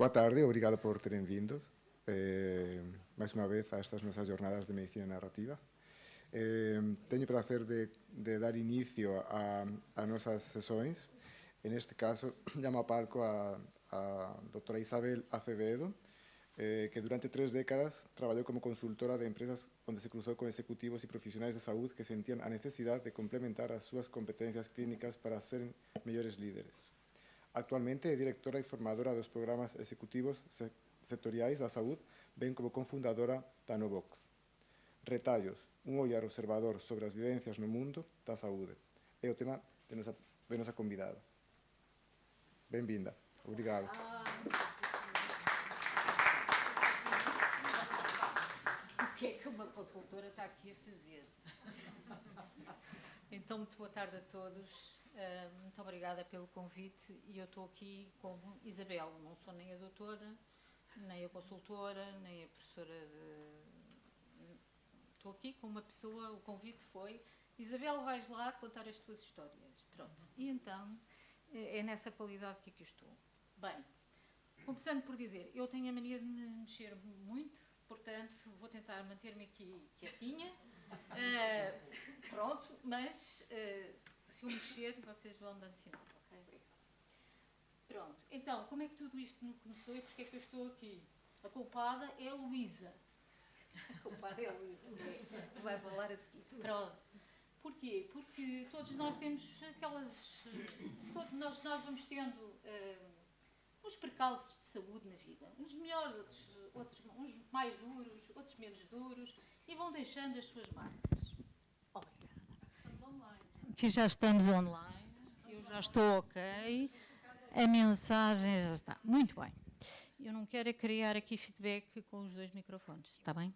Boa tarde, obrigado por terem vindo mais uma vez a estas nossas jornadas de medicina narrativa. Teño o prazer de dar inicio a nosas sesións. En este caso, llamo a palco a doutora Isabel Acevedo, que durante 3 décadas traballou como consultora de empresas onde se cruzou con executivos e profesionais de saúde que sentían a necesidade de complementar as súas competencias clínicas para ser mellores líderes. Actualmente é directora e formadora dos programas executivos sectoriais da saúde, ben como cofundadora da Novox. Retallos, un ollar observador sobre as vivencias no mundo da saúde. É o tema de nosa convidada. Bem-vinda. Obrigado. O que é que uma consultora está aqui a fazer? Então, muito boa tarde a todos. Muito obrigada pelo convite. E eu estou aqui como Isabel. Não sou nem a doutora, nem a consultora, nem a professora de... Estou aqui como uma pessoa, o convite foi: Isabel, vais lá contar as tuas histórias. Pronto. E então, é nessa qualidade que aqui estou. Bem, começando por dizer, eu tenho a mania de me mexer muito, portanto, vou tentar manter-me aqui quietinha. Pronto, mas se eu mexer, vocês vão dando sinal, ok? Obrigada. Pronto, então, como é que tudo isto me começou e porque é que eu estou aqui? A culpada é a Luísa. A culpada é a Luísa, que vai falar a seguir. Pronto. Porquê? Porque todos nós temos aquelas... Todos nós vamos tendo uns percalços de saúde na vida. Uns melhores, outros uns mais duros, outros menos duros, e vão deixando as suas marcas. Obrigada. Estamos online. Aqui já estamos online. Eu já estou ok. A mensagem já está. Muito bem. Eu não quero é criar aqui feedback com os 2 microfones, está bem?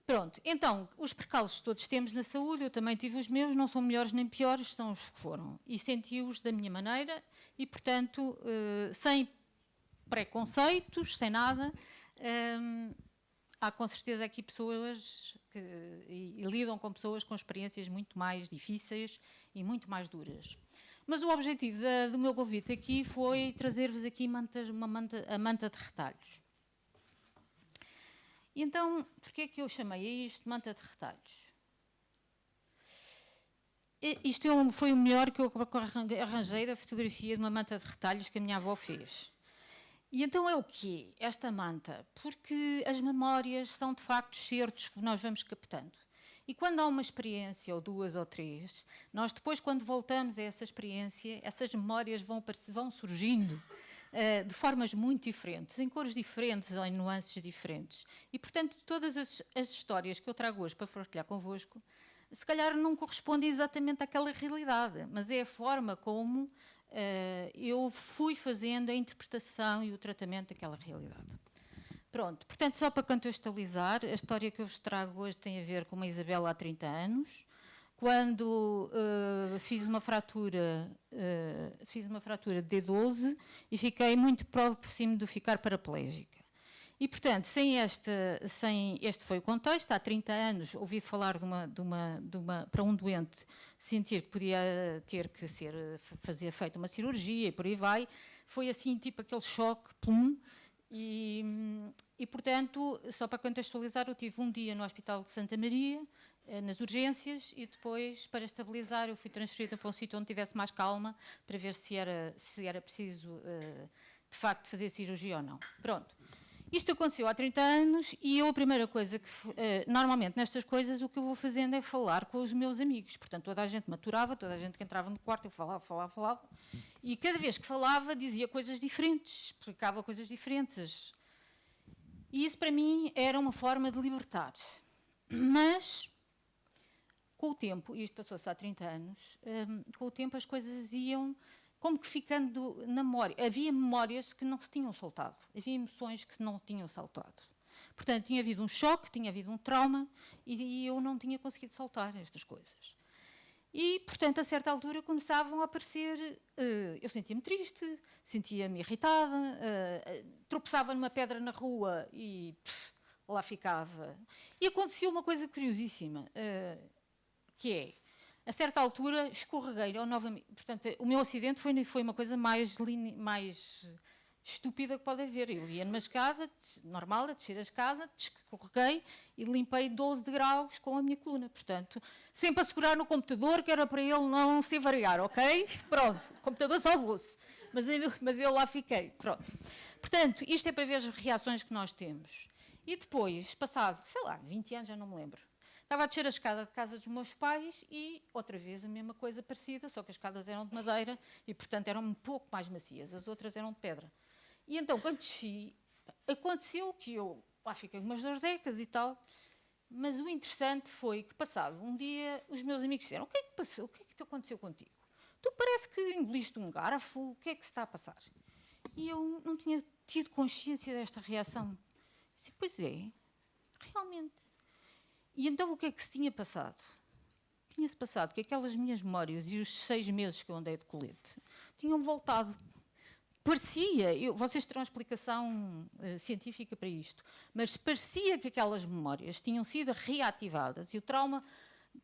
Pronto, então, os percalços todos temos na saúde, eu também tive os meus, não são melhores nem piores, são os que foram. E senti-os da minha maneira e, portanto, sem preconceitos, sem nada, há com certeza aqui pessoas que e lidam com pessoas com experiências muito mais difíceis e muito mais duras. Mas o objetivo do meu convite aqui foi trazer-vos aqui a manta de retalhos. E então, porquê é que eu chamei a isto de manta de retalhos? Isto foi o melhor que eu arranjei da fotografia de uma manta de retalhos que a minha avó fez. E então é o quê? Esta manta? Porque as memórias são de facto certos que nós vamos captando. E quando há uma experiência, ou 2 ou 3, nós depois, quando voltamos a essa experiência, essas memórias vão surgindo de formas muito diferentes, em cores diferentes ou em nuances diferentes. E, portanto, todas as histórias que eu trago hoje para partilhar convosco, se calhar não correspondem exatamente àquela realidade, mas é a forma como eu fui fazendo a interpretação e o tratamento daquela realidade. Pronto, portanto, só para contextualizar, a história que eu vos trago hoje tem a ver com uma Isabel há 30 anos, quando fiz uma fratura de D12 e fiquei muito próximo de ficar paraplégica. E, portanto, este foi o contexto. Há 30 anos ouvi falar para um doente sentir que podia ter que fazer feita uma cirurgia e por aí vai. Foi assim, tipo aquele choque, plum. E, portanto, só para contextualizar, eu tive um dia no Hospital de Santa Maria, nas urgências, e depois, para estabilizar, eu fui transferida para um sítio onde tivesse mais calma, para ver se era preciso, de facto, fazer cirurgia ou não. Pronto. Isto aconteceu há 30 anos e eu a primeira coisa que... normalmente, nestas coisas, o que eu vou fazendo é falar com os meus amigos. Portanto, toda a gente me aturava, toda a gente que entrava no quarto, eu falava. E cada vez que falava, dizia coisas diferentes, explicava coisas diferentes. E isso, para mim, era uma forma de libertar. Mas, com o tempo, e isto passou-se há 30 anos, com o tempo as coisas iam... como que ficando na memória. Havia memórias que não se tinham soltado. Havia emoções que não tinham saltado. Portanto, tinha havido um choque, tinha havido um trauma e eu não tinha conseguido soltar estas coisas. E, portanto, a certa altura começavam a aparecer... eu sentia-me triste, sentia-me irritada, tropeçava numa pedra na rua e lá ficava. E aconteceu uma coisa curiosíssima, que é... A certa altura, escorreguei novamente. Portanto, o meu acidente foi uma coisa mais estúpida que pode haver. Eu ia numa escada, normal, a descer a escada, escorreguei e limpei 12 degraus com a minha coluna. Portanto, sempre a segurar no computador, que era para ele não se variar, ok? Pronto, o computador salvou-se. Mas eu lá fiquei, pronto. Portanto, isto é para ver as reações que nós temos. E depois, passado, sei lá, 20 anos, já não me lembro, estava a descer a escada de casa dos meus pais e, outra vez, a mesma coisa parecida, só que as escadas eram de madeira e, portanto, eram um pouco mais macias. As outras eram de pedra. E então, quando desci, aconteceu que eu lá fiquei com umas dorzecas e tal, mas o interessante foi que, passado um dia, os meus amigos disseram: o que é que passou? O que é que te aconteceu contigo? Tu parece que engoliste um garfo, o que é que se está a passar? E eu não tinha tido consciência desta reação. Disse: pois é, realmente. E então o que é que se tinha passado? Tinha-se passado que aquelas minhas memórias e os 6 meses que eu andei de colete tinham voltado. Parecia, vocês terão uma explicação científica para isto, mas parecia que aquelas memórias tinham sido reativadas e o trauma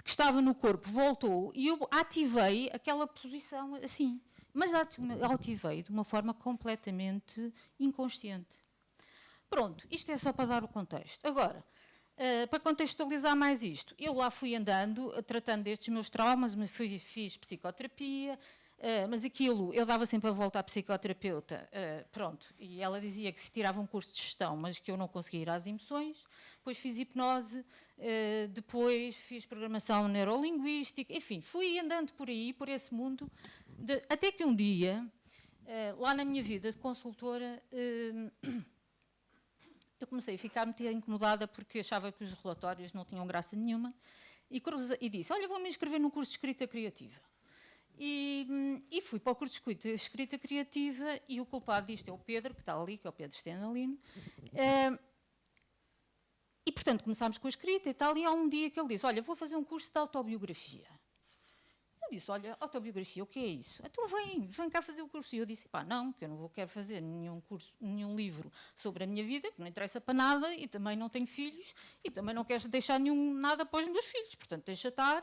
que estava no corpo voltou e eu ativei aquela posição assim, mas ativei de uma forma completamente inconsciente. Pronto, isto é só para dar o contexto. Agora, para contextualizar mais isto, eu lá fui andando, tratando destes meus traumas, fiz psicoterapia, mas aquilo, eu dava sempre a volta à psicoterapeuta, pronto, e ela dizia que se tirava um curso de gestão, mas que eu não conseguia ir às emoções, depois fiz hipnose, depois fiz programação neurolinguística, enfim, fui andando por aí, por esse mundo, até que um dia, lá na minha vida de consultora, eu comecei a ficar muito incomodada porque achava que os relatórios não tinham graça nenhuma e disse: olha, vou-me inscrever num curso de escrita criativa. E fui para o curso de escrita criativa e o culpado disto é o Pedro, que está ali, que é o Pedro Stenalino. E, portanto, começámos com a escrita e tal, e há um dia que ele disse: olha, vou fazer um curso de autobiografia. Eu disse: olha, autobiografia, o que é isso? Então vem cá fazer o curso. E eu disse: pá, não, que eu não quero fazer nenhum curso, nenhum livro sobre a minha vida, que não interessa para nada, e também não tenho filhos, e também não quero deixar nada para os meus filhos, portanto, deixa estar.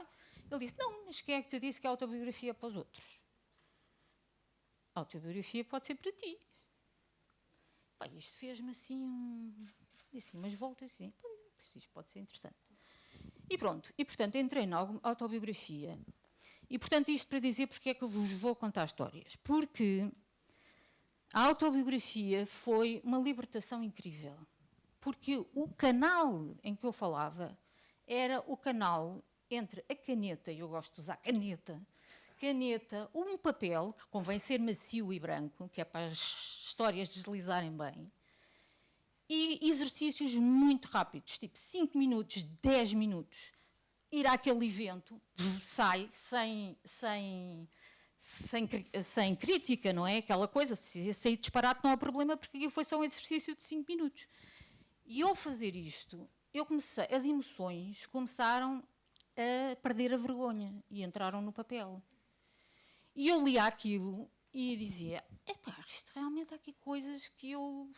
Ele disse: não, mas quem é que te disse que a autobiografia é para os outros? A autobiografia pode ser para ti. Pá, isto fez-me assim, disse umas voltas assim, isto pode ser interessante. E pronto, e portanto entrei na autobiografia. E portanto isto para dizer porque é que eu vos vou contar histórias. Porque a autobiografia foi uma libertação incrível. Porque o canal em que eu falava era o canal entre a caneta, e eu gosto de usar caneta, um papel, que convém ser macio e branco, que é para as histórias deslizarem bem, e exercícios muito rápidos, tipo 5 minutos, 10 minutos. Ir àquele evento, sai sem crítica, não é? Aquela coisa, se sair disparate não há problema, porque aquilo foi só um exercício de 5 minutos. E ao fazer isto, as emoções começaram a perder a vergonha e entraram no papel. E eu lia aquilo e dizia: epá, isto realmente há aqui coisas que eu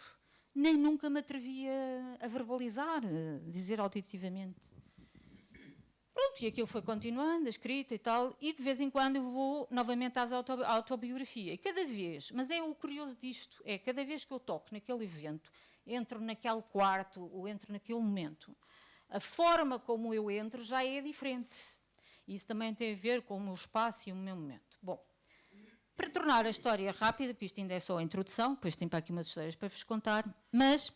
nem nunca me atrevia a verbalizar, a dizer auditivamente. Pronto, e aquilo foi continuando, a escrita e tal, e de vez em quando eu vou novamente à autobiografia. E cada vez, mas é o curioso disto, é cada vez que eu toco naquele evento, entro naquele quarto ou entro naquele momento, a forma como eu entro já é diferente. Isso também tem a ver com o meu espaço e o meu momento. Bom, para tornar a história rápida, porque isto ainda é só a introdução, depois tem para aqui umas histórias para vos contar, mas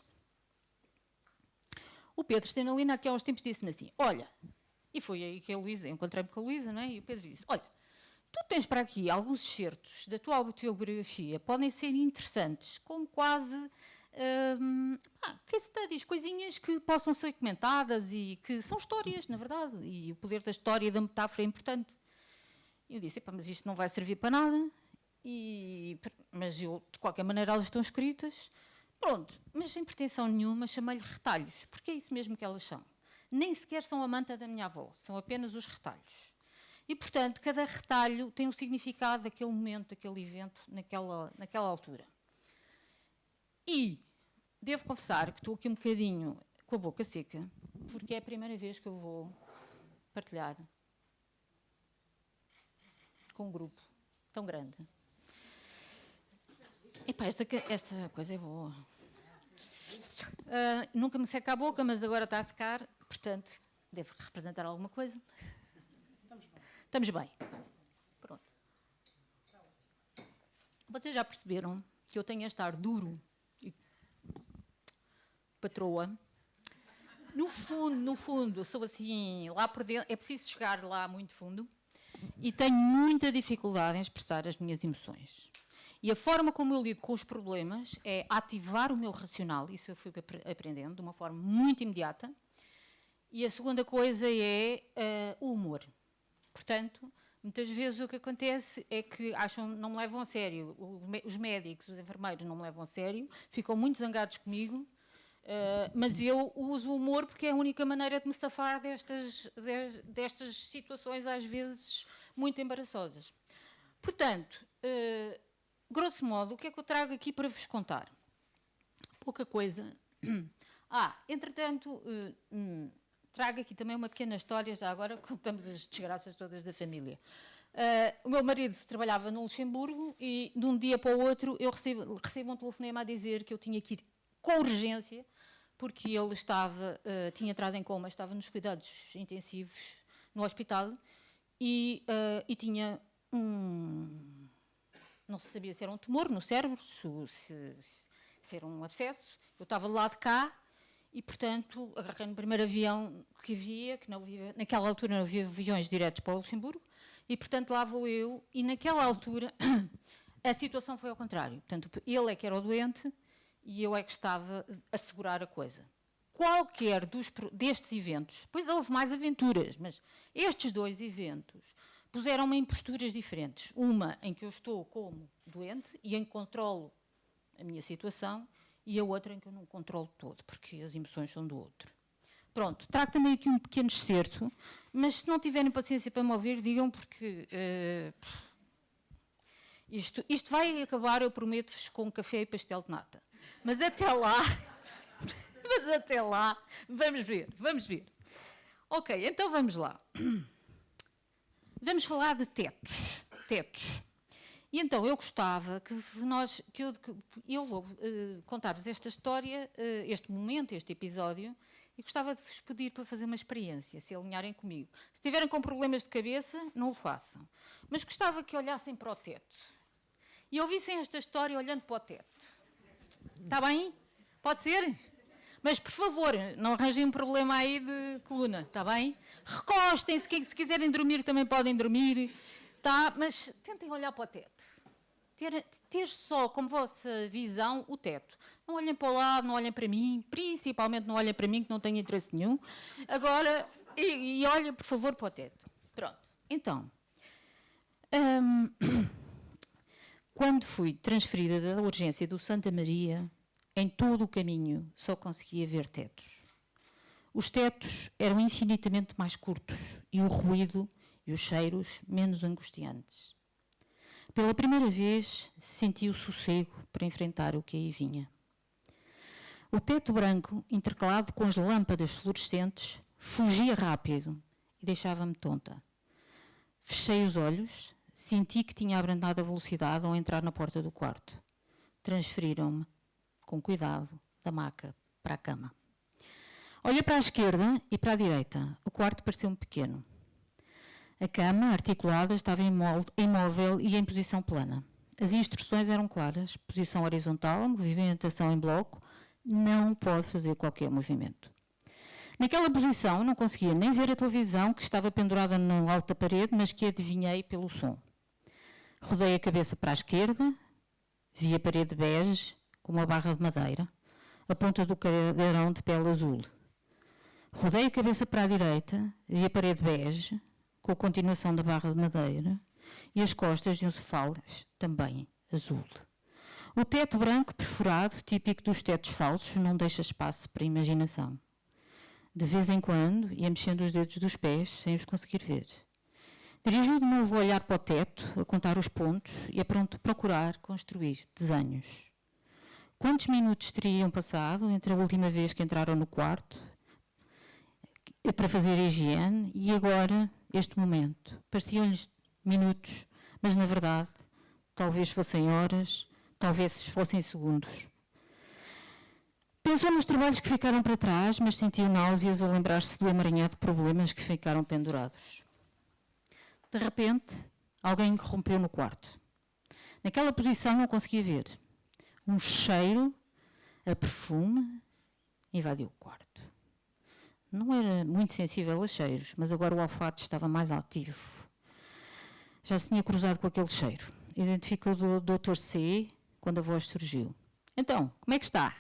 o Pedro Stenalino aqui há uns tempos disse-me assim: olha, e foi aí que a Luísa, encontrei-me com a Luísa, não é? E o Pedro disse: olha, tu tens para aqui alguns excertos da tua autobiografia, podem ser interessantes, como quase case studies, coisinhas que possam ser comentadas e que são histórias, na verdade, e o poder da história e da metáfora é importante. E eu disse: mas isto não vai servir para nada, mas de qualquer maneira elas estão escritas. Pronto, mas sem pretensão nenhuma, chamei-lhe retalhos, porque é isso mesmo que elas são. Nem sequer são a manta da minha avó, são apenas os retalhos. E, portanto, cada retalho tem um significado daquele momento, daquele evento, naquela altura. E devo confessar que estou aqui um bocadinho com a boca seca, porque é a primeira vez que eu vou partilhar com um grupo tão grande. Epá, esta coisa é boa. Nunca me seca a boca, mas agora está a secar, portanto, deve representar alguma coisa. Estamos bem. Pronto. Vocês já perceberam que eu tenho a estar duro e patroa. No fundo, sou assim, lá por dentro, é preciso chegar lá muito fundo e tenho muita dificuldade em expressar as minhas emoções. E a forma como eu lido com os problemas é ativar o meu racional, isso eu fui aprendendo de uma forma muito imediata. E a segunda coisa é o humor. Portanto, muitas vezes o que acontece é que não me levam a sério. Os médicos, os enfermeiros não me levam a sério, ficam muito zangados comigo, mas eu uso o humor porque é a única maneira de me safar destas situações, às vezes, muito embaraçosas. Portanto, grosso modo, o que é que eu trago aqui para vos contar? Pouca coisa. Entretanto, trago aqui também uma pequena história, já agora contamos as desgraças todas da família. O meu marido trabalhava no Luxemburgo e de um dia para o outro eu recebo um telefonema a dizer que eu tinha que ir com urgência porque ele tinha entrado em coma, estava nos cuidados intensivos no hospital e tinha não se sabia se era um tumor no cérebro, se era um abscesso. Eu estava do lado de cá e, portanto, agarrei no primeiro avião que havia, naquela altura não havia aviões diretos para o Luxemburgo, e, portanto, lá vou eu, e naquela altura a situação foi ao contrário. Portanto, ele é que era o doente e eu é que estava a segurar a coisa. Qualquer destes eventos, pois houve mais aventuras, mas estes dois eventos puseram-me em posturas diferentes. Uma em que eu estou como doente e em que controlo a minha situação, e a outra em que eu não controlo todo, porque as emoções são do outro. Pronto, trago também aqui um pequeno excerto, mas se não tiverem paciência para me ouvir, digam, porque isto vai acabar, eu prometo-vos, com café e pastel de nata. Mas até lá, vamos ver. Ok, então vamos lá. Vamos falar de tetos. E então eu gostava que eu vou contar-vos esta história, este momento, este episódio, e gostava de vos pedir para fazer uma experiência, se alinharem comigo. Se tiverem com problemas de cabeça, não o façam. Mas gostava que olhassem para o teto e ouvissem esta história olhando para o teto. Está bem? Pode ser? Mas, por favor, não arranjem um problema aí de coluna, está bem? Recostem-se, se quiserem dormir também podem dormir, tá? Mas tentem olhar para o teto. Ter só como vossa visão o teto. Não olhem para o lado, não olhem para mim, principalmente não olhem para mim, que não tenho interesse nenhum. Agora, e olhem, por favor, para o teto. Pronto. Então, quando fui transferida da urgência do Santa Maria, em todo o caminho só conseguia ver tetos. Os tetos eram infinitamente mais curtos e o ruído e os cheiros menos angustiantes. Pela primeira vez senti o sossego para enfrentar o que aí vinha. O teto branco, intercalado com as lâmpadas fluorescentes, fugia rápido e deixava-me tonta. Fechei os olhos, senti que tinha abrandado a velocidade ao entrar na porta do quarto. Transferiram-me, com cuidado, da maca para a cama. Olhei para a esquerda e para a direita. O quarto pareceu-me pequeno. A cama, articulada, estava imóvel e em posição plana. As instruções eram claras: posição horizontal, movimentação em bloco, não pode fazer qualquer movimento. Naquela posição não conseguia nem ver a televisão, que estava pendurada no alto da parede, mas que adivinhei pelo som. Rodei a cabeça para a esquerda, vi a parede bege, com uma barra de madeira, a ponta do cadeirão de pele azul. Rodei a cabeça para a direita, vi a parede bege, com a continuação da barra de madeira, e as costas de um sofá também azul. O teto branco perfurado, típico dos tetos falsos, não deixa espaço para a imaginação. De vez em quando ia mexendo os dedos dos pés, sem os conseguir ver. Dirigiu de novo o olhar para o teto, a contar os pontos e a procurar construir desenhos. Quantos minutos teriam passado entre a última vez que entraram no quarto para fazer a higiene e agora este momento? Pareciam-lhes minutos, mas na verdade talvez fossem horas, talvez fossem segundos. Pensou nos trabalhos que ficaram para trás, mas sentiu náuseas ao lembrar-se do emaranhado de problemas que ficaram pendurados. De repente, alguém interrompeu no quarto. Naquela posição não conseguia ver. Um cheiro a perfume invadiu o quarto. Não era muito sensível a cheiros, mas agora o olfato estava mais ativo. Já se tinha cruzado com aquele cheiro. Identificou o Dr. C quando a voz surgiu. Então, como é que está?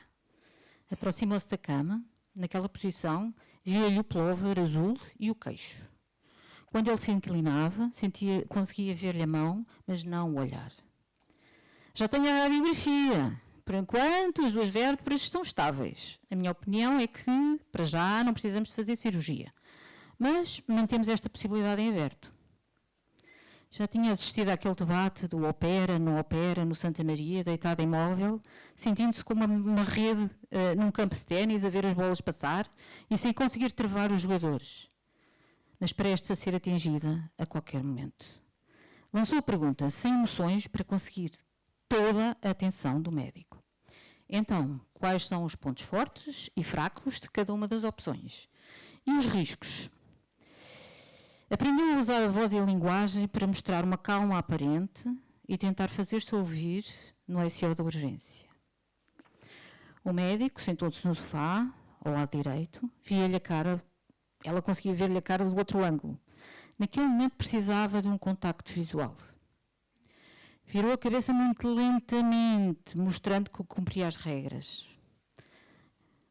Aproximou-se da cama. Naquela posição, via-lhe o pullover azul e o queixo. Quando ele se inclinava, conseguia ver-lhe a mão, mas não o olhar. Já tenho a radiografia. Por enquanto, as 2 vértebras estão estáveis. A minha opinião é que, para já, não precisamos de fazer cirurgia. Mas mantemos esta possibilidade em aberto. Já tinha assistido àquele debate do opera, não opera, no Santa Maria, deitado imóvel, sentindo-se como uma rede num campo de ténis, a ver as bolas passar e sem conseguir travar os jogadores. Mas prestes a ser atingida a qualquer momento. Lançou a pergunta, sem emoções, para conseguir toda a atenção do médico. Então, quais são os pontos fortes e fracos de cada uma das opções? E os riscos? Aprendeu a usar a voz e a linguagem para mostrar uma calma aparente e tentar fazer-se ouvir no SO da urgência. O médico sentou-se no sofá, ao lado direito, via-lhe a cara, ela conseguia ver-lhe a cara do outro ângulo. Naquele momento precisava de um contacto visual. Virou a cabeça muito lentamente, mostrando que cumpria as regras.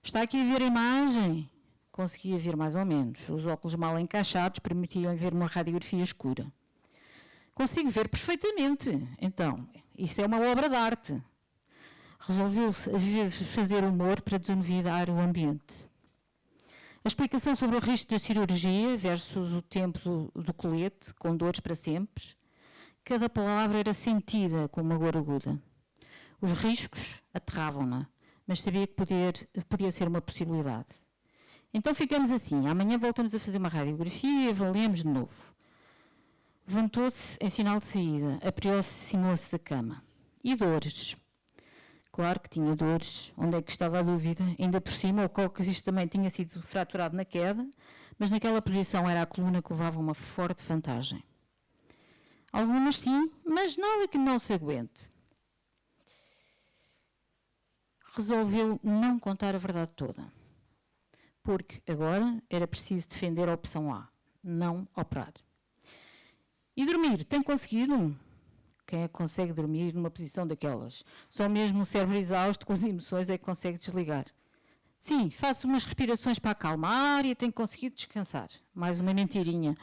Está aqui a ver a imagem? Conseguia ver mais ou menos. Os óculos mal encaixados permitiam ver uma radiografia escura. Consigo ver perfeitamente. Então, isso é uma obra de arte. Resolveu fazer humor para desanuviar o ambiente. A explicação sobre o risco da cirurgia versus o tempo do colete, com dores para sempre. Cada palavra era sentida com uma dor aguda. Os riscos aterravam-na, mas sabia que podia ser uma possibilidade. Então ficamos assim, amanhã voltamos a fazer uma radiografia e avaliamos de novo. Levantou-se em sinal de saída, aproximou-se da cama. E dores? Claro que tinha dores, onde é que estava a dúvida? Ainda por cima, o cóccix também tinha sido fraturado na queda, mas naquela posição era a coluna que levava uma forte vantagem. Algumas sim, mas nada que não se aguente. Resolveu não contar a verdade toda. Porque agora era preciso defender a opção A, não operar. E dormir, tem conseguido? Quem é que consegue dormir numa posição daquelas? Só mesmo o cérebro exausto com as emoções é que consegue desligar. Sim, faço umas respirações para acalmar e tenho conseguido descansar. Mais uma mentirinha.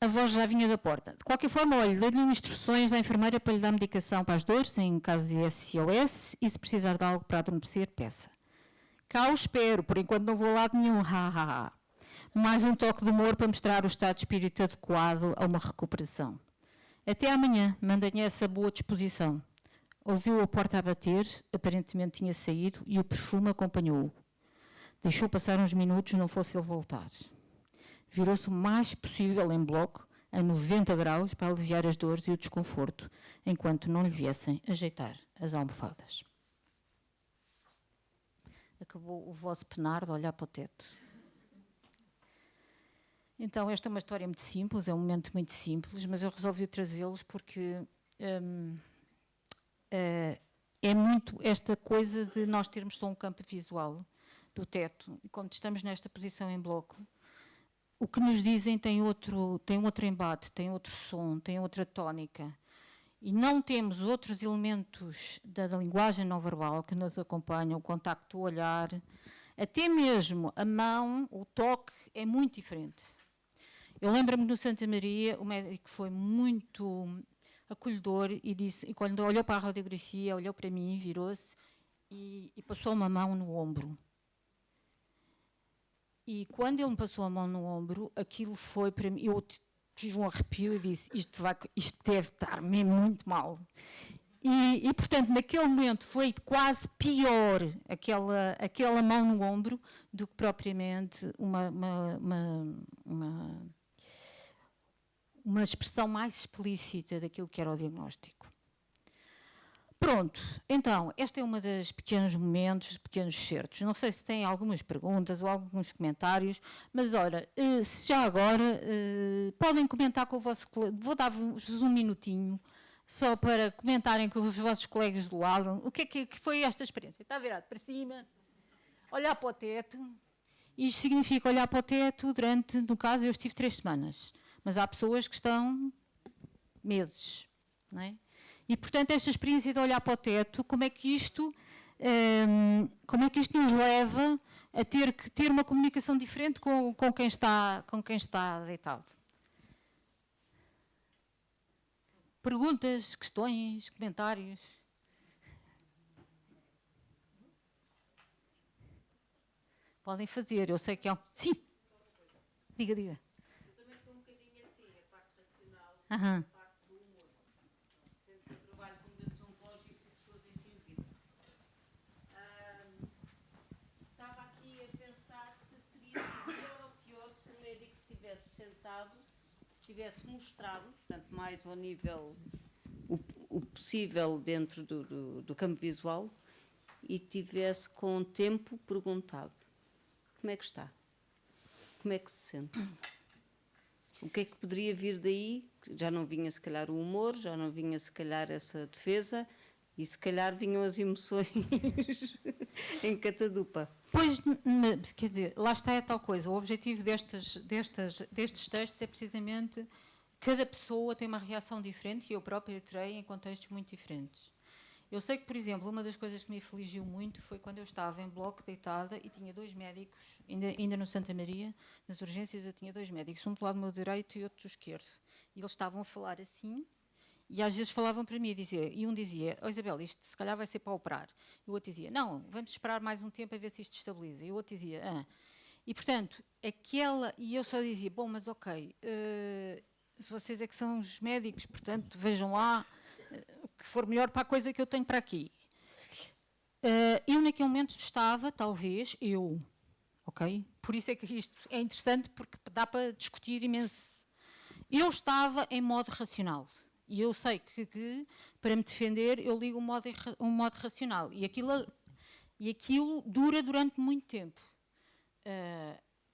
A voz já vinha da porta. De qualquer forma, olhe, dei-lhe instruções à enfermeira para lhe dar medicação para as dores, em caso de SOS, e se precisar de algo para adormecer, peça. Cá o espero, por enquanto não vou a lado nenhum, Mais um toque de humor para mostrar o estado de espírito adequado a uma recuperação. Até amanhã, mantenha essa boa disposição. Ouviu a porta a bater, aparentemente tinha saído, e o perfume acompanhou-o. Deixou passar uns minutos, não fosse ele voltar. Virou-se o mais possível em bloco, a 90 graus, para aliviar as dores e o desconforto, enquanto não lhe viessem ajeitar as almofadas. Acabou o vosso penar de olhar para o teto. Então, esta é uma história muito simples, é um momento muito simples, mas eu resolvi trazê-los porque é muito esta coisa de nós termos só um campo visual do teto, e quando estamos nesta posição em bloco, o que nos dizem tem outro embate, tem outro som, tem outra tónica. E não temos outros elementos da linguagem não verbal que nos acompanham, o contacto, o olhar, até mesmo a mão, o toque, é muito diferente. Eu lembro-me no Santa Maria, o médico foi muito acolhedor e quando olhou para a radiografia, olhou para mim, virou-se e passou uma mão no ombro. E quando ele me passou a mão no ombro, aquilo foi para mim, eu tive um arrepio e disse, isto deve estar mesmo muito mal. E, portanto, naquele momento foi quase pior aquela mão no ombro do que propriamente uma expressão mais explícita daquilo que era o diagnóstico. Pronto, então, este é um dos pequenos momentos, pequenos certos. Não sei se têm algumas perguntas ou alguns comentários, mas, ora, se já agora podem comentar com o vosso colega. Vou dar-vos um minutinho, só para comentarem com os vossos colegas do lado o que é que foi esta experiência. Está virado para cima, olhar para o teto. Isto significa olhar para o teto durante, no caso, eu estive 3 semanas, mas há pessoas que estão meses, não é? E, portanto, esta experiência de olhar para o teto, como é que isto nos leva a ter que ter uma comunicação diferente com quem está deitado? Perguntas, questões, comentários? Podem fazer, eu sei que é um... Sim, diga. Eu também sou um bocadinho assim, a parte racional, a parte do humor. Sempre que eu trabalho com doentes oncológicos e pessoas em fim de vida. Estava aqui a pensar se teria sido melhor ou pior se o médico se tivesse sentado, se tivesse mostrado, portanto, mais ao nível o possível dentro do campo visual, e tivesse com o tempo perguntado: como é que está? Como é que se sente? O que é que poderia vir daí? Já não vinha se calhar o humor, já não vinha se calhar essa defesa, e se calhar vinham as emoções em catadupa. Pois, quer dizer, lá está a tal coisa. O objetivo destes textos é precisamente cada pessoa tem uma reação diferente, e eu própria terei em contextos muito diferentes. Eu sei que, por exemplo, uma das coisas que me afligiu muito foi quando eu estava em bloco deitada e tinha 2 médicos, ainda no Santa Maria, nas urgências eu tinha 2 médicos, um do lado do meu direito e outro do esquerdo. E eles estavam a falar assim, e às vezes falavam para mim, e um dizia: oh, Isabel, isto se calhar vai ser para operar. E o outro dizia: não, vamos esperar mais um tempo a ver se isto estabiliza. E o outro dizia: E, portanto, e eu só dizia: bom, mas ok, vocês é que são os médicos, portanto, vejam lá o que for melhor para a coisa que eu tenho para aqui. Eu naquele momento estava, talvez, ok? Por isso é que isto é interessante, porque dá para discutir imenso. Eu estava em modo racional. E eu sei que para me defender, eu ligo um modo racional. E aquilo dura durante muito tempo.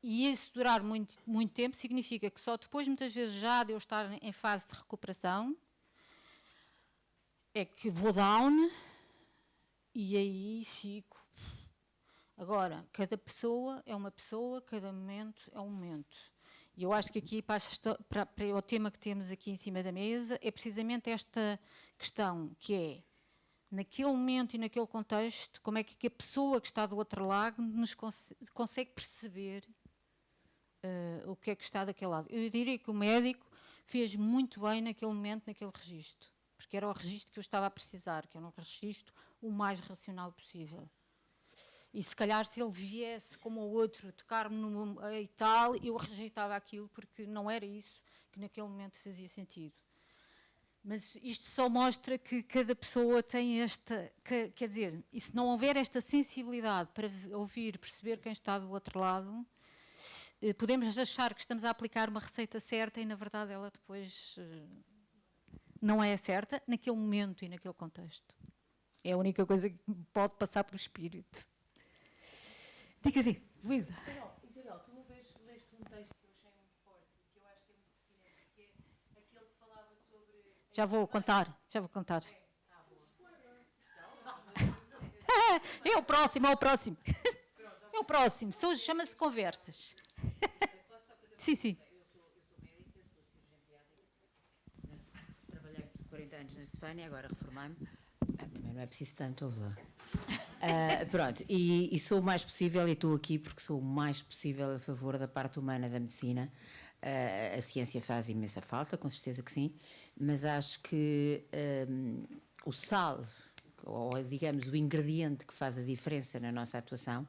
E esse durar muito, muito tempo significa que só depois, muitas vezes, já de eu estar em fase de recuperação, é que vou down e aí fico. Agora, cada pessoa é uma pessoa, cada momento é um momento. E eu acho que aqui, para o tema que temos aqui em cima da mesa, é precisamente esta questão, que é, naquele momento e naquele contexto, como é que a pessoa que está do outro lado nos consegue perceber o que é que está daquele lado. Eu diria que o médico fez muito bem naquele momento, naquele registro, porque era o registro que eu estava a precisar, que era um registro o mais racional possível. E se calhar se ele viesse como o outro, tocar-me e tal, eu rejeitava aquilo, porque não era isso que naquele momento fazia sentido. Mas isto só mostra que cada pessoa tem quer dizer, e se não houver esta sensibilidade para ouvir, perceber quem está do outro lado, podemos achar que estamos a aplicar uma receita certa e na verdade ela depois não é certa naquele momento e naquele contexto. É a única coisa que pode passar pelo espírito. Diga, Luísa. Isabel, tu uma vez leste um texto que eu achei muito forte e que eu acho que é muito pertinente, que é aquele que falava sobre... Já vou contar. É o próximo. É o próximo. Chama-se Conversas. Sim. Eu sou médica, sou cirurgiã pediátrica. Trabalhei por 40 anos na Estefânia, agora reformei-me. Também não é preciso tanto, ouve lá. Pronto, e sou o mais possível, e estou aqui porque sou o mais possível a favor da parte humana da medicina. A ciência faz imensa falta, com certeza que sim, mas acho que o sal, ou digamos o ingrediente que faz a diferença na nossa atuação,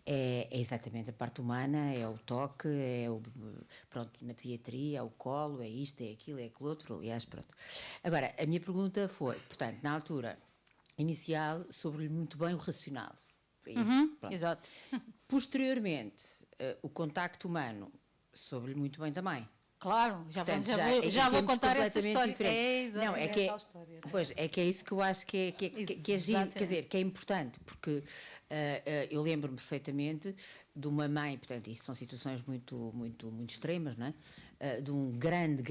é exatamente a parte humana, é o toque, pronto, na pediatria, é o colo, é isto, é aquilo, é aquilo outro, aliás, pronto. Agora, a minha pergunta foi, portanto, na altura inicial, sobre muito bem o racional. É isso, Exato. Posteriormente, o contacto humano soube-lhe muito bem também. Claro, Portanto, já vou temos contar essa completamente história. diferentes. Não, é que tal história. pois, é que é isso que eu acho que é giro, quer dizer, que é importante, porque eu lembro-me perfeitamente de uma mãe, portanto, isto são situações muito extremas, não é? De um grande,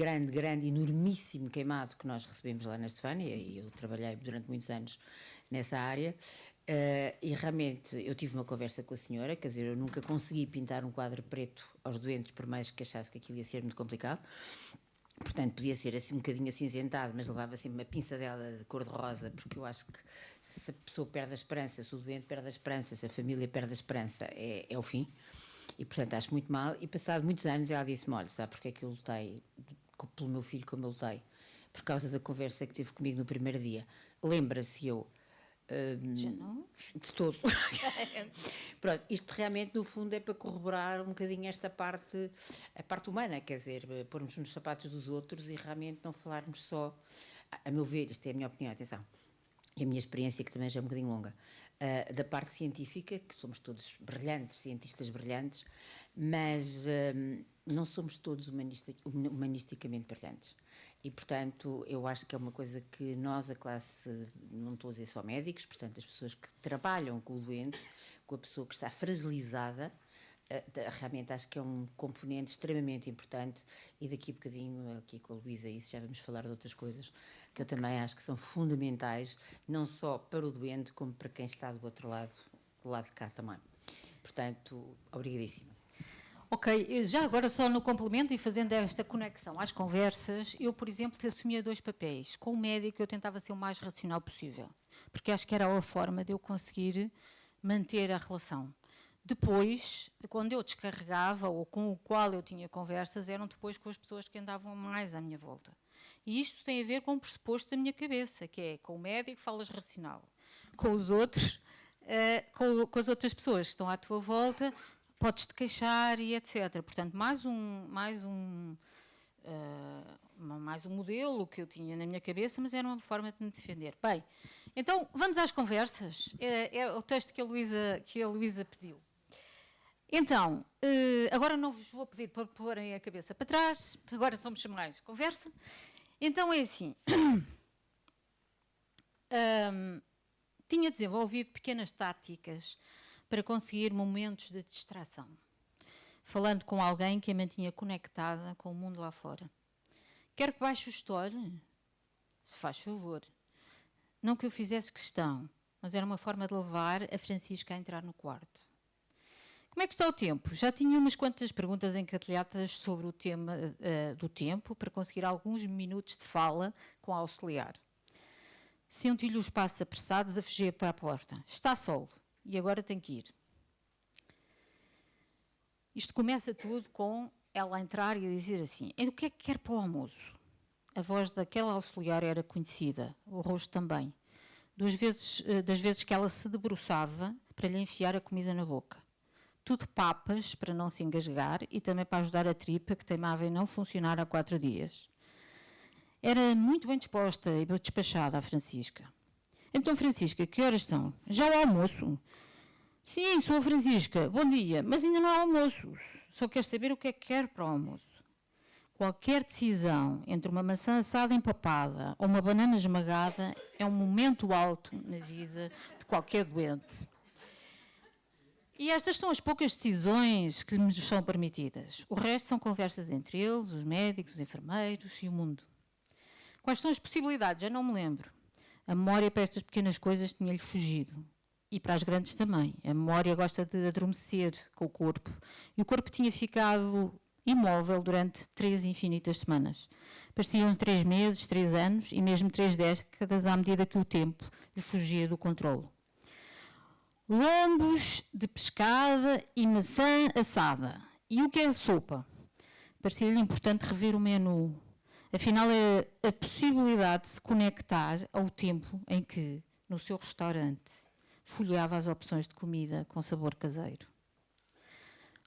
enormíssimo queimado que nós recebemos lá na Estefânia, e eu trabalhei durante muitos anos nessa área, e realmente eu tive uma conversa com a senhora, quer dizer, eu nunca consegui pintar um quadro preto aos doentes, por mais que achasse que aquilo ia ser muito complicado. Portanto, podia ser assim um bocadinho acinzentado, mas levava assim uma pinçadela de cor-de-rosa, porque eu acho que se a pessoa perde a esperança, se o doente perde a esperança, se a família perde a esperança, é o fim. E, portanto, acho muito mal. E, passado muitos anos, ela disse-me, olha, sabe porque é que eu lutei pelo meu filho como eu lutei? Por causa da conversa que teve comigo no primeiro dia. Lembra-se eu... Já não? De todo. Pronto, isto realmente, no fundo, é para corroborar um bocadinho esta parte, a parte humana, quer dizer, pormos nos sapatos dos outros e realmente não falarmos só, a meu ver, isto é a minha opinião, atenção, e a minha experiência, que também já é um bocadinho longa, da parte científica, que somos todos brilhantes, cientistas brilhantes, mas não somos todos humanisticamente brilhantes. E, portanto, eu acho que é uma coisa que nós, a classe, não estou a dizer só médicos, portanto, as pessoas que trabalham com o doente, com a pessoa que está fragilizada, realmente acho que é um componente extremamente importante, e daqui a bocadinho, aqui com a Luísa, isso já vamos falar de outras coisas, que eu também acho que são fundamentais, não só para o doente, como para quem está do outro lado, do lado de cá também. Portanto, obrigadíssima. Ok, já agora só no complemento e fazendo esta conexão às conversas, eu, por exemplo, assumia 2 papéis. Com o médico eu tentava ser o mais racional possível, porque acho que era a forma de eu conseguir manter a relação. Depois, quando eu descarregava, ou com o qual eu tinha conversas, eram depois com as pessoas que andavam mais à minha volta. E isto tem a ver com o pressuposto da minha cabeça, que é, com o médico falas racional, com os outros, com as outras pessoas que estão à tua volta, podes-te queixar e etc. Portanto, mais um modelo que eu tinha na minha cabeça, mas era uma forma de me defender. Bem, então vamos às conversas. É o texto que a Luísa pediu. Então, agora não vos vou pedir para porem a cabeça para trás, agora somos mais conversa. Então é assim, tinha desenvolvido pequenas táticas para conseguir momentos de distração, falando com alguém que a mantinha conectada com o mundo lá fora. Quer que baixe o store? Se faz favor. Não que eu fizesse questão, mas era uma forma de levar a Francisca a entrar no quarto. Como é que está o tempo? Já tinha umas quantas perguntas encatilhadas sobre o tema do tempo, para conseguir alguns minutos de fala com a auxiliar. Senti-lhe os passos apressados a fugir para a porta. Está sol. E agora tem que ir. Isto começa tudo com ela a entrar e a dizer assim, o que é que quer para o almoço? A voz daquela auxiliar era conhecida, o rosto também, das vezes que ela se debruçava para lhe enfiar a comida na boca. Tudo papas para não se engasgar e também para ajudar a tripa que teimava em não funcionar há 4 dias. Era muito bem disposta e despachada a Francisca. Então, Francisca, que horas são? Já o almoço? Sim, sou a Francisca. Bom dia, mas ainda não há almoço. Só quero saber o que é que quer para o almoço. Qualquer decisão entre uma maçã assada empapada ou uma banana esmagada é um momento alto na vida de qualquer doente. E estas são as poucas decisões que lhes são permitidas. O resto são conversas entre eles, os médicos, os enfermeiros e o mundo. Quais são as possibilidades? Já não me lembro. A memória para estas pequenas coisas tinha-lhe fugido. E para as grandes também. A memória gosta de adormecer com o corpo. E o corpo tinha ficado imóvel durante 3 infinitas semanas. Pareciam 3 meses, 3 anos e mesmo 3 décadas à medida que o tempo lhe fugia do controle. Lombos de pescada e maçã assada. E o que é a sopa? Parecia-lhe importante rever o menu. Afinal, é a possibilidade de se conectar ao tempo em que, no seu restaurante, folheava as opções de comida com sabor caseiro.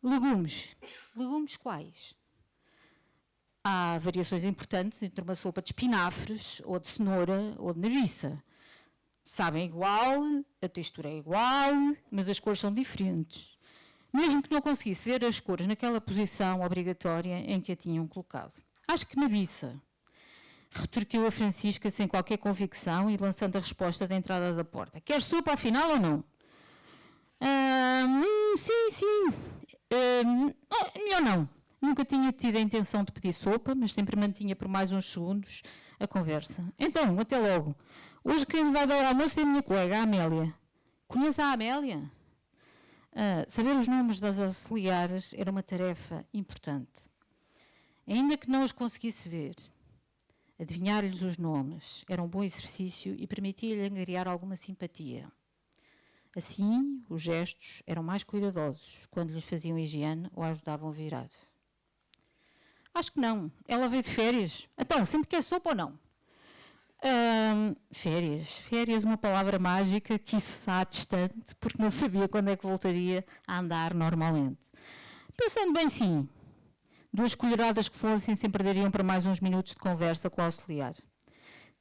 Legumes. Legumes quais? Há variações importantes entre uma sopa de espinafres, ou de cenoura, ou de nabiça. Sabem igual, a textura é igual, mas as cores são diferentes. mesmo que não conseguisse ver as cores naquela posição obrigatória em que a tinham colocado. Acho que na biça, retorquiu a Francisca sem qualquer convicção e lançando a resposta da entrada da porta. Quer sopa afinal ou não? Sim. Melhor não. Nunca tinha tido a intenção de pedir sopa, mas sempre mantinha por mais uns segundos a conversa. Então, até logo. Hoje quem vai dar o almoço é a minha colega, a Amélia. Conhece a Amélia? Saber os nomes das auxiliares era uma tarefa importante. Ainda que não os conseguisse ver, adivinhar-lhes os nomes era um bom exercício e permitia-lhe angariar alguma simpatia. Assim, os gestos eram mais cuidadosos quando lhes faziam higiene ou a ajudavam a virar. Acho que não. Ela veio de férias. Então, sempre quer sopa ou não? Férias, uma palavra mágica, quiçá distante, porque não sabia quando é que voltaria a andar normalmente. Pensando bem, sim. 2 colheradas que fossem sempre dariam para mais uns minutos de conversa com o auxiliar.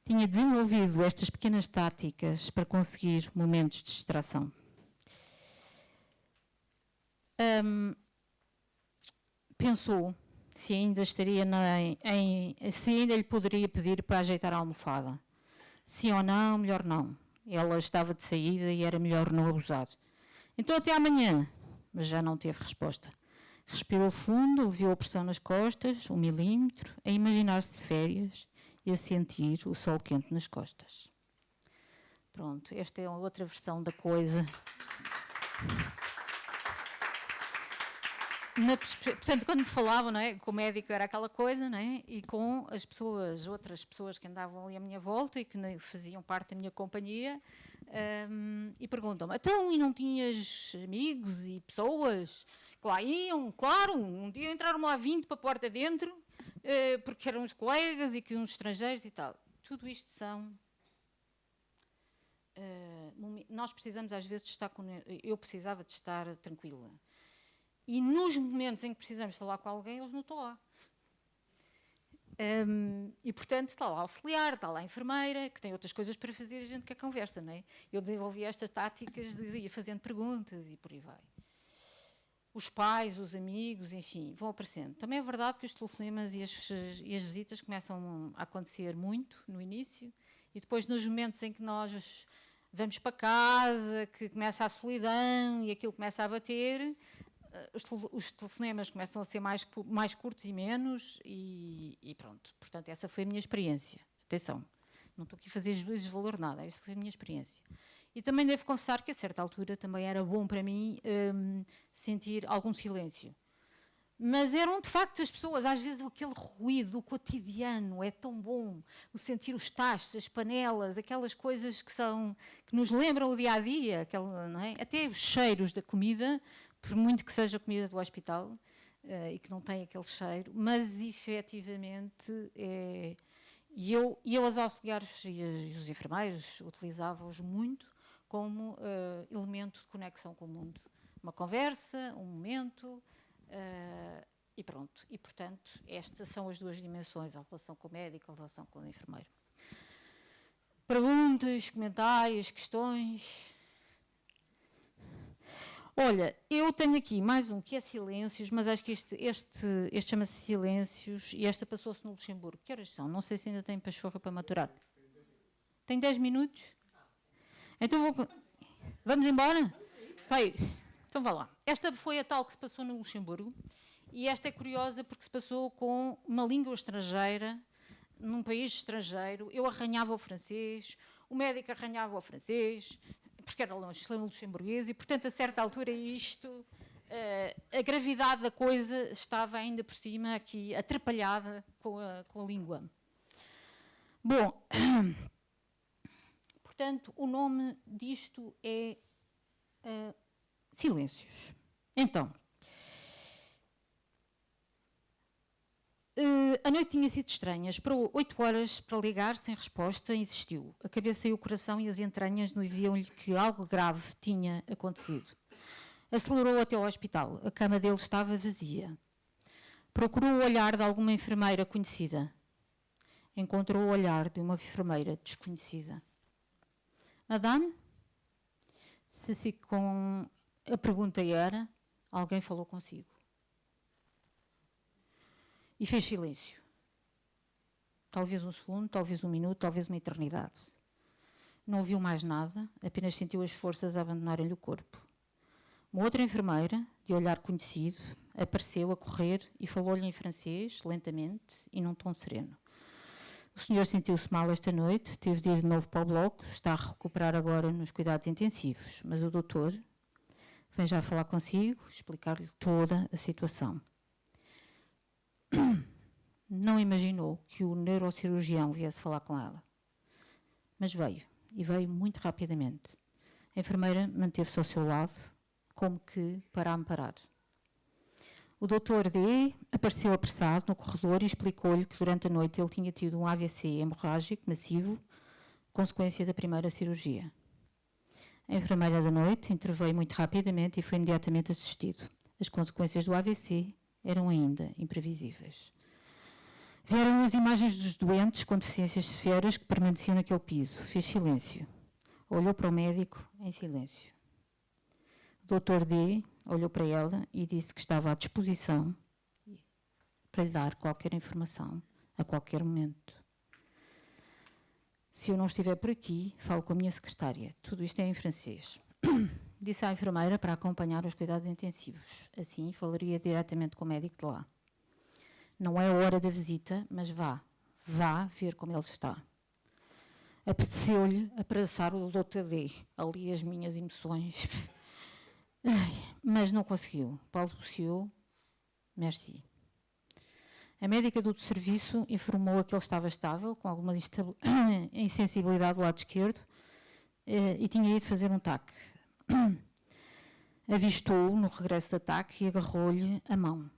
Tinha desenvolvido estas pequenas táticas para conseguir momentos de distração. Pensou se ainda lhe poderia pedir para ajeitar a almofada. Sim ou não, melhor não. Ela estava de saída e era melhor não abusar. Então até amanhã, mas já não teve resposta. Respirou fundo, aliviou a pressão nas costas, 1 milímetro, a imaginar-se de férias e a sentir o sol quente nas costas. Pronto, esta é outra versão da coisa. Portanto, quando me falavam, não é, com o médico era aquela coisa, não é, e com as pessoas, outras pessoas que andavam ali à minha volta e que faziam parte da minha companhia, e perguntam-me, então, e não tinhas amigos e pessoas que lá iam? Claro, um dia entraram lá 20 para a porta dentro, porque eram os colegas e que uns estrangeiros e tal. Tudo isto são... nós precisamos às vezes de estar... Eu precisava de estar tranquila. E nos momentos em que precisamos falar com alguém, eles não estão lá. E, portanto, está lá a auxiliar, está lá a enfermeira, que tem outras coisas para fazer e a gente quer conversa, não é? Eu desenvolvi estas táticas de ir fazendo perguntas e por aí vai. Os pais, os amigos, enfim, vão aparecendo. Também é verdade que os telefonemas e as visitas começam a acontecer muito no início e depois nos momentos em que nós vamos para casa, que começa a solidão e aquilo começa a bater... Os telefonemas começam a ser mais curtos e menos e pronto. Portanto, essa foi a minha experiência. Atenção, não estou aqui a fazer juízes de valor nada, essa foi a minha experiência. E também devo confessar que a certa altura também era bom para mim sentir algum silêncio. Mas eram de facto as pessoas, às vezes aquele ruído cotidiano é tão bom, o sentir os tachos, as panelas, aquelas coisas que nos lembram o dia-a-dia, não é? Até os cheiros da comida, por muito que seja comida do hospital e que não tenha aquele cheiro, mas efetivamente e eu as auxiliares e os enfermeiros utilizavam-os muito como elemento de conexão com o mundo. Uma conversa, um momento e pronto. E, portanto, estas são as 2 dimensões, a relação com o médico, a relação com o enfermeiro. Perguntas, comentários, questões... Olha, eu tenho aqui mais um que é silêncios, mas acho que este chama-se silêncios e esta passou-se no Luxemburgo. Que horas são? Não sei se ainda tem pachorra para maturar. Tem 10 minutos? Então vamos embora? Vai. Então vá lá. Esta foi a tal que se passou no Luxemburgo e esta é curiosa porque se passou com uma língua estrangeira, num país estrangeiro. Eu arranhava o francês, o médico arranhava o francês... porque era luxemburguês e, portanto, a certa altura a gravidade da coisa estava ainda por cima aqui atrapalhada com a língua. Bom, portanto, o nome disto é Silêncios. Então, a noite tinha sido estranha. Esperou 8 horas para ligar sem resposta e insistiu. A cabeça e o coração e as entranhas nos diziam-lhe que algo grave tinha acontecido. Acelerou até ao hospital. A cama dele estava vazia. Procurou o olhar de alguma enfermeira conhecida. Encontrou o olhar de uma enfermeira desconhecida. Madame? Se com a pergunta era, Alguém falou consigo. E fez silêncio. Talvez um segundo, talvez um minuto, talvez uma eternidade. Não ouviu mais nada, apenas sentiu as forças a abandonarem-lhe o corpo. Uma outra enfermeira, de olhar conhecido, apareceu a correr e falou-lhe em francês, lentamente e num tom sereno. O senhor sentiu-se mal esta noite, teve de ir de novo para o bloco, está a recuperar agora nos cuidados intensivos, mas o doutor vem já falar consigo, explicar-lhe toda a situação. Não imaginou que o neurocirurgião viesse falar com ela, mas veio, e veio muito rapidamente. A enfermeira manteve-se ao seu lado, como que para a amparar. O doutor D apareceu apressado no corredor e explicou-lhe que durante a noite ele tinha tido um AVC hemorrágico massivo, consequência da primeira cirurgia. A enfermeira da noite interveio muito rapidamente e foi imediatamente assistido. As consequências do AVC eram ainda imprevisíveis. Vieram as imagens dos doentes com deficiências severas que permaneciam naquele piso. Fez silêncio. Olhou para o médico em silêncio. O Dr. D olhou para ela e disse que estava à disposição para lhe dar qualquer informação, a qualquer momento. Se eu não estiver por aqui, falo com a minha secretária. Tudo isto é em francês. Disse à enfermeira para acompanhar os cuidados intensivos. Assim, falaria diretamente com o médico de lá. Não é a hora da visita, mas vá ver como ele está. Apeteceu-lhe abraçar o Dr. D. Ali as minhas emoções. Mas não conseguiu. Balbuciou. Merci. A médica do serviço informou que ele estava estável, com alguma insensibilidade do lado esquerdo, e tinha ido fazer um TAC. Avistou-o no regresso do ataque e agarrou-lhe a mão.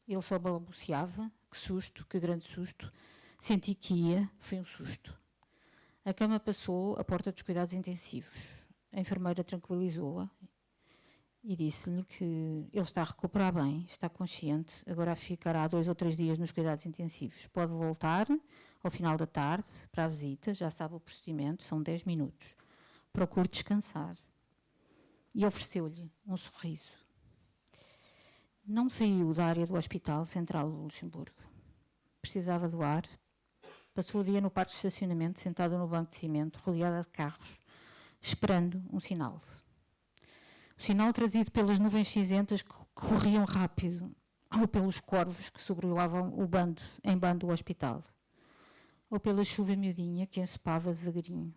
Ele só balbuciava. Que susto, que grande susto. Senti que ia, foi um susto. A cama passou à porta dos cuidados intensivos. A enfermeira tranquilizou-a e disse-lhe que ele está a recuperar bem, está consciente, agora ficará 2 ou 3 dias nos cuidados intensivos. Pode voltar ao final da tarde para a visita, já sabe o procedimento, são 10 minutos. Procure descansar. E ofereceu-lhe um sorriso. Não saiu da área do Hospital Central do Luxemburgo. Precisava do ar. Passou o dia no parque de estacionamento, sentado no banco de cimento, rodeada de carros, esperando um sinal. O sinal trazido pelas nuvens cinzentas que corriam rápido, ou pelos corvos que sobrevoavam em bando o hospital, ou pela chuva miudinha que ensopava devagarinho.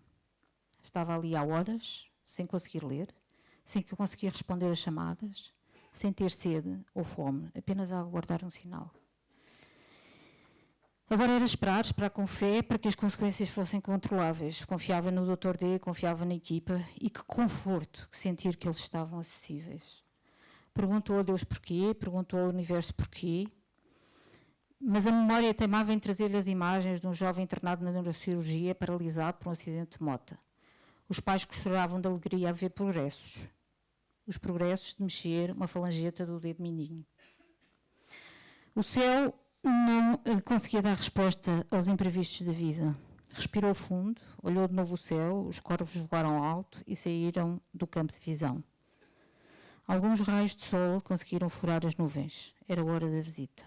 Estava ali há horas, sem conseguir ler, sem conseguir responder às chamadas, sem ter sede ou fome, apenas a aguardar um sinal. Agora era esperar com fé para que as consequências fossem controláveis. Confiava no Dr. D, confiava na equipa e que conforto sentir que eles estavam acessíveis. Perguntou a Deus porquê, perguntou ao universo porquê, mas a memória teimava em trazer-lhe as imagens de um jovem internado na neurocirurgia paralisado por um acidente de moto. Os pais que choravam de alegria a ver progressos. Os progressos de mexer uma falangeta do dedo mindinho. O céu não conseguia dar resposta aos imprevistos da vida. Respirou fundo, olhou de novo o céu, os corvos voaram alto e saíram do campo de visão. Alguns raios de sol conseguiram furar as nuvens. Era a hora da visita.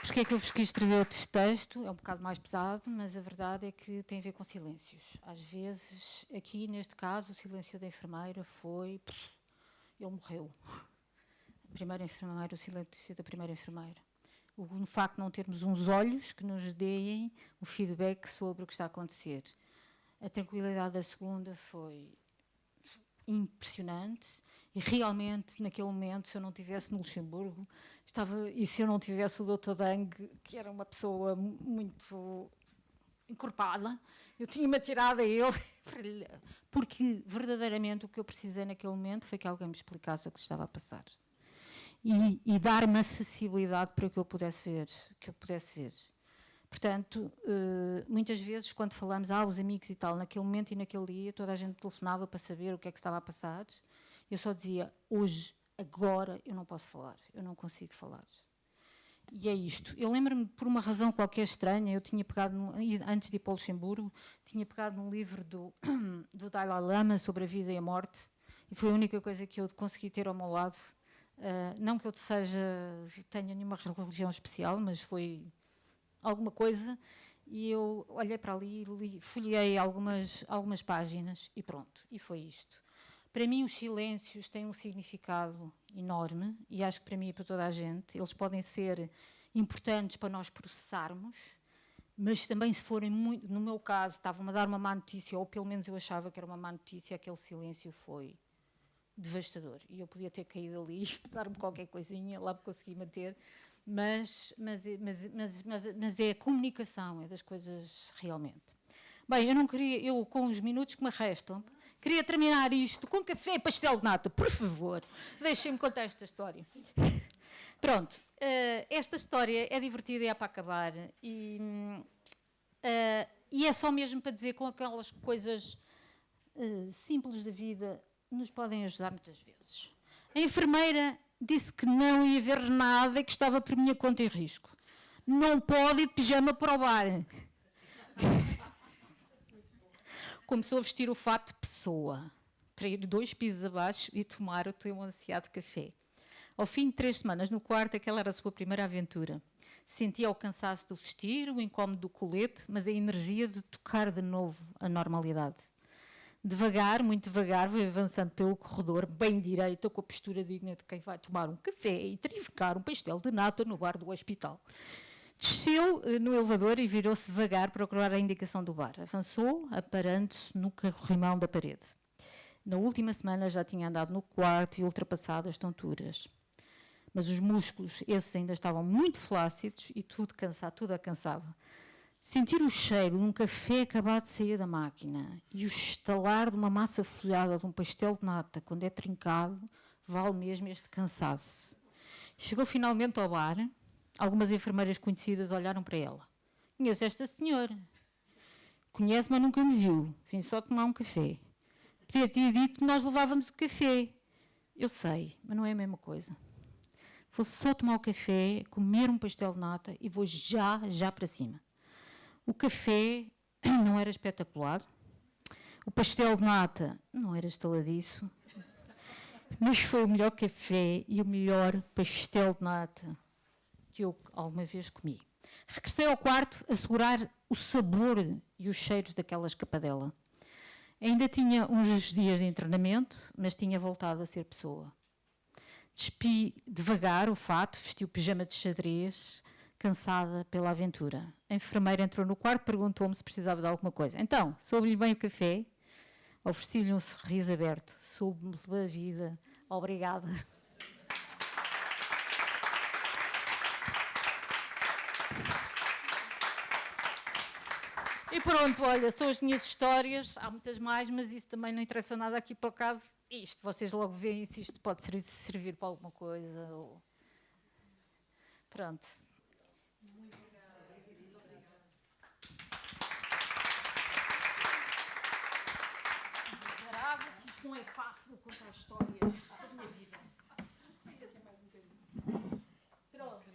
Porquê é que eu vos quis trazer este texto? É um bocado mais pesado, mas a verdade é que tem a ver com silêncios. Às vezes, aqui neste caso, o silêncio da enfermeira foi... ele morreu. A primeira enfermeira, o silêncio da primeira enfermeira. O facto de não termos uns olhos que nos deem o feedback sobre o que está a acontecer. A tranquilidade da segunda foi impressionante. E realmente, naquele momento, se eu não estivesse no Luxemburgo, e se eu não tivesse o Dr. Dang, que era uma pessoa muito encorpada, eu tinha-me atirado a ele, porque verdadeiramente o que eu precisei naquele momento foi que alguém me explicasse o que estava a passar. E dar-me acessibilidade para que eu pudesse ver. Portanto, muitas vezes, quando falamos, os amigos e tal, naquele momento e naquele dia, toda a gente telefonava para saber o que é que estava a passar. Eu só dizia, hoje, agora, eu não posso falar, eu não consigo falar. E é isto. Eu lembro-me, por uma razão qualquer estranha, eu tinha pegado, antes de ir para o Luxemburgo, tinha pegado num livro do Dalai Lama sobre a vida e a morte, e foi a única coisa que eu consegui ter ao meu lado. Não que eu tenha nenhuma religião especial, mas foi alguma coisa, e eu olhei para ali, folhei algumas páginas, e pronto, e foi isto. Para mim, os silêncios têm um significado enorme, e acho que para mim e para toda a gente, eles podem ser importantes para nós processarmos, mas também se forem muito, no meu caso, estavam-me a dar uma má notícia, ou pelo menos eu achava que era uma má notícia, aquele silêncio foi devastador. E eu podia ter caído ali, dar-me qualquer coisinha, lá me consegui manter, mas é a comunicação, é das coisas realmente. Bem, eu com os minutos que me restam, queria terminar isto com café e pastel de nata, por favor. Deixem-me contar esta história. Pronto, esta história é divertida e é para acabar. E é só mesmo para dizer com aquelas coisas simples da vida nos podem ajudar muitas vezes. A enfermeira disse que não ia ver nada e que estava por minha conta e risco. Não pode ir de pijama para o bar. Começou a vestir o fato de pessoa, para ir 2 pisos abaixo e tomar o teu ansiado café. Ao fim de 3 semanas no quarto, aquela era a sua primeira aventura. Sentia o cansaço do vestir, o incómodo do colete, mas a energia de tocar de novo a normalidade. Devagar, muito devagar, veio avançando pelo corredor, bem direita, com a postura digna de quem vai tomar um café e trificar um pastel de nata no bar do hospital. Desceu no elevador e virou-se devagar para procurar a indicação do bar. Avançou, aparando-se no corrimão da parede. Na última semana já tinha andado no quarto e ultrapassado as tonturas. Mas os músculos, esses ainda estavam muito flácidos e tudo a cansava. Sentir o cheiro de um café acabado de sair da máquina e o estalar de uma massa folhada de um pastel de nata, quando é trincado, vale mesmo este cansaço. Chegou finalmente ao bar. Algumas enfermeiras conhecidas olharam para ela. Conheço esta senhora. Conhece, mas nunca me viu. Vim só tomar um café. Podia ter dito que nós levávamos o café. Eu sei, mas não é a mesma coisa. Vou só tomar o café, comer um pastel de nata e vou já para cima. O café não era espetacular. O pastel de nata não era estaladiço. Mas foi o melhor café e o melhor pastel de nata que eu alguma vez comi. Regressei ao quarto a segurar o sabor e os cheiros daquela escapadela. Ainda tinha uns dias de internamento, mas tinha voltado a ser pessoa. Despi devagar o fato, vesti o pijama de xadrez, cansada pela aventura. A enfermeira entrou no quarto, perguntou-me se precisava de alguma coisa. Então, soube-lhe bem o café? Ofereci-lhe um sorriso aberto. Soube-me da vida. Obrigada. E pronto, olha, são as minhas histórias, há muitas mais, mas isso também não interessa nada aqui por acaso. Isto, vocês logo veem se isto pode servir para alguma coisa. Ou... Pronto. Muito obrigada. Vou beber água, que isto não é fácil contar histórias da minha vida. Ainda tem mais um bocadinho. Pronto.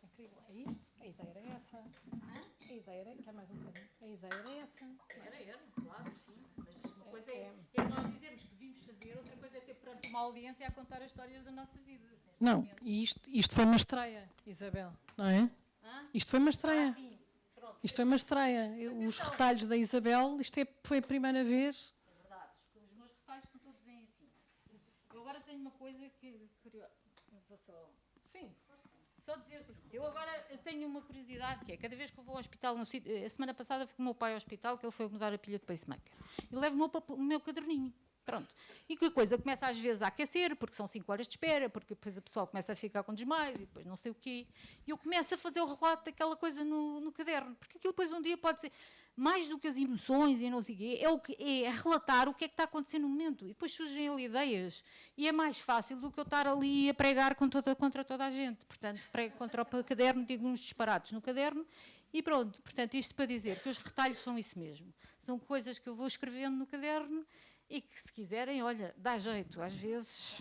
Incrível. É isto? A ideia era essa. A ideia era, quer mais um bocadinho? A ideia era essa. Era, claro, sim. Mas uma coisa é nós dizermos que vimos fazer, outra coisa é ter perante uma audiência a contar as histórias da nossa vida. Não, e isto foi uma estreia, Isabel, não é? Isto foi uma estreia. Sim. Pronto. Isto foi uma estreia. Os retalhos da Isabel, foi a primeira vez. É verdade, os meus retalhos estão todos em assim. Eu agora tenho uma coisa que... Vou só... Sim. Só dizer o seguinte, eu agora tenho uma curiosidade, que é, cada vez que eu vou ao hospital, a semana passada fui com o meu pai ao hospital, que ele foi mudar a pilha de pacemaker. Eu levo o meu caderninho, pronto. E que a coisa começa às vezes a aquecer, porque são 5 horas de espera, porque depois a pessoa começa a ficar com desmaio, e depois não sei o quê. E eu começo a fazer o relato daquela coisa no caderno, porque aquilo depois um dia pode ser... mais do que as emoções e não sei o quê, é relatar o que é que está acontecendo no momento. E depois surgem ali ideias. E é mais fácil do que eu estar ali a pregar contra toda a gente. Portanto, prego contra o caderno, digo uns disparates no caderno e pronto. Portanto, isto para dizer que os retalhos são isso mesmo. São coisas que eu vou escrevendo no caderno e que, se quiserem, olha, dá jeito. Às vezes...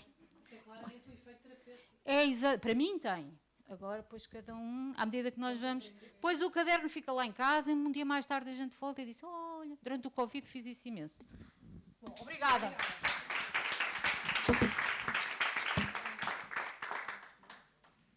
É claramente o efeito terapêutico. Para mim tem. Agora, depois cada um, à medida que nós vamos, depois o caderno fica lá em casa e um dia mais tarde a gente volta e diz, olha, durante o Covid fiz isso imenso. Bom, obrigada.